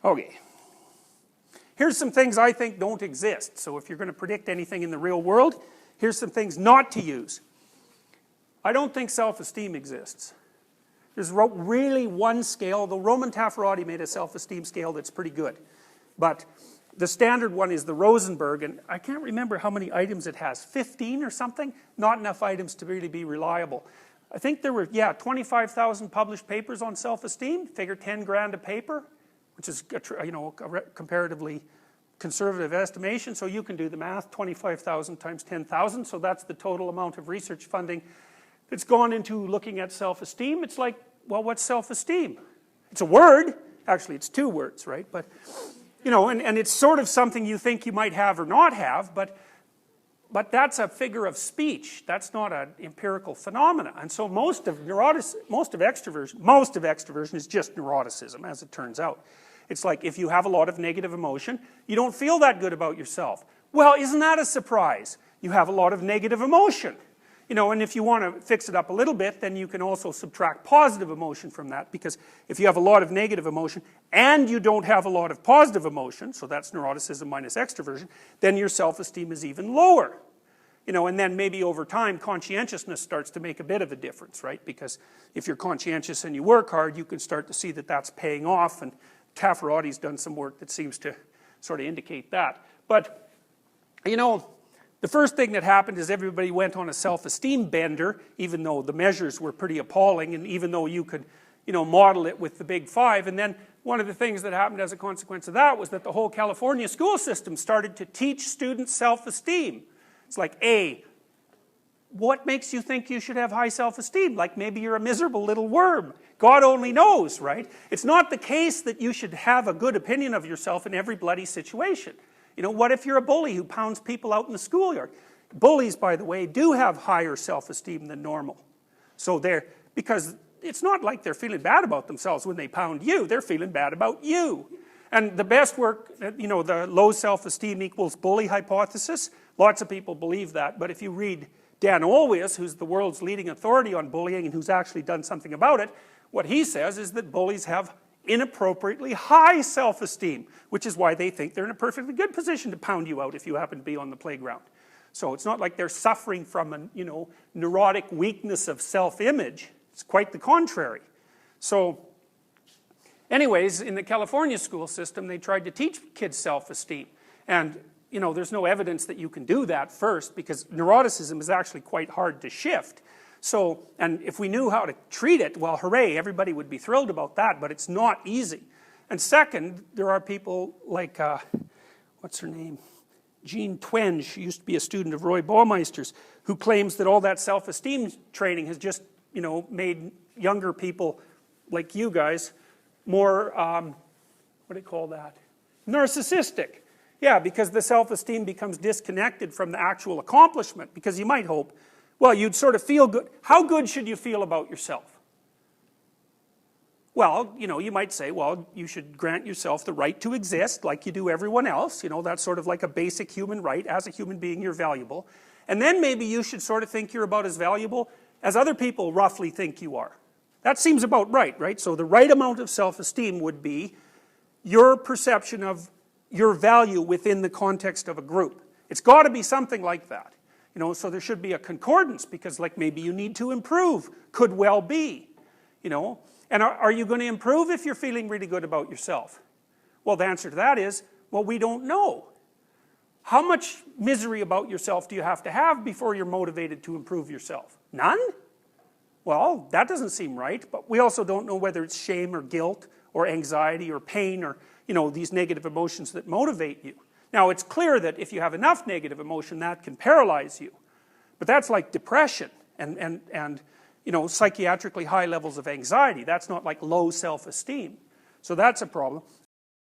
Okay. Here's some things I think don't exist. So if you're going to predict anything in the real world, here's some things not to use. I don't think self-esteem exists. There's really one scale, though Roman Taffarati made a self-esteem scale that's pretty good. But the standard one is the Rosenberg, and I can't remember how many items it has, 15 or something? Not enough items to really be reliable. I think there were, 25,000 published papers on self-esteem, figure 10 grand a paper, which is, a comparatively conservative estimation, so you can do the math, 25,000 times 10,000, so that's the total amount of research funding that's gone into looking at self-esteem. It's like, well, what's self-esteem? It's a word, actually it's two words, right? But, and it's sort of something you think you might have or not have, but that's a figure of speech. That's not an empirical phenomena. And so most of extroversion is just neuroticism, as it turns out. It's like if you have a lot of negative emotion, you don't feel that good about yourself. Well, isn't that a surprise? You have a lot of negative emotion. And if you want to fix it up a little bit, then you can also subtract positive emotion from that, because if you have a lot of negative emotion and you don't have a lot of positive emotion, so that's neuroticism minus extroversion, then your self-esteem is even lower. And then maybe over time, conscientiousness starts to make a bit of a difference, right? Because if you're conscientious and you work hard, you can start to see that that's paying off, and Taffarati's done some work that seems to sort of indicate that. But, the first thing that happened is everybody went on a self-esteem bender, even though the measures were pretty appalling, and even though you could, model it with the big five. And then one of the things that happened as a consequence of that was that the whole California school system started to teach students self-esteem. It's like, what makes you think you should have high self-esteem? Like maybe you're a miserable little worm. God only knows, right? It's not the case that you should have a good opinion of yourself in every bloody situation. What if you're a bully who pounds people out in the schoolyard? Bullies, by the way, do have higher self-esteem than normal. So because it's not like they're feeling bad about themselves when they pound you, they're feeling bad about you. And the best work, the low self-esteem equals bully hypothesis, lots of people believe that, but if you read Dan Olweus, who's the world's leading authority on bullying and who's actually done something about it, what he says is that bullies have inappropriately high self-esteem, which is why they think they're in a perfectly good position to pound you out if you happen to be on the playground. So it's not like they're suffering from a, neurotic weakness of self-image. It's quite the contrary. So anyways, in the California school system, they tried to teach kids self-esteem. And, there's no evidence that you can do that first, because neuroticism is actually quite hard to shift. So, and if we knew how to treat it, well, hooray, everybody would be thrilled about that, but it's not easy. And second, there are people like, what's her name? Jean Twenge, she used to be a student of Roy Baumeister's, who claims that all that self-esteem training has just, made younger people like you guys more, what do you call that? Narcissistic. Yeah, because the self-esteem becomes disconnected from the actual accomplishment, because you might hope, well, you'd sort of feel good. How good should you feel about yourself? Well, you might say, well, you should grant yourself the right to exist like you do everyone else. That's sort of like a basic human right. As a human being, you're valuable. And then maybe you should sort of think you're about as valuable as other people roughly think you are. That seems about right, right? So the right amount of self-esteem would be your perception of your value within the context of a group. It's got to be something like that. So there should be a concordance, because like maybe you need to improve, could well be, And are you going to improve if you're feeling really good about yourself? Well, the answer to that is, well, we don't know. How much misery about yourself do you have to have before you're motivated to improve yourself? None? Well, that doesn't seem right, but we also don't know whether it's shame or guilt or anxiety or pain or, these negative emotions that motivate you. Now, it's clear that if you have enough negative emotion, that can paralyze you. But that's like depression and psychiatrically high levels of anxiety. That's not like low self-esteem. So that's a problem.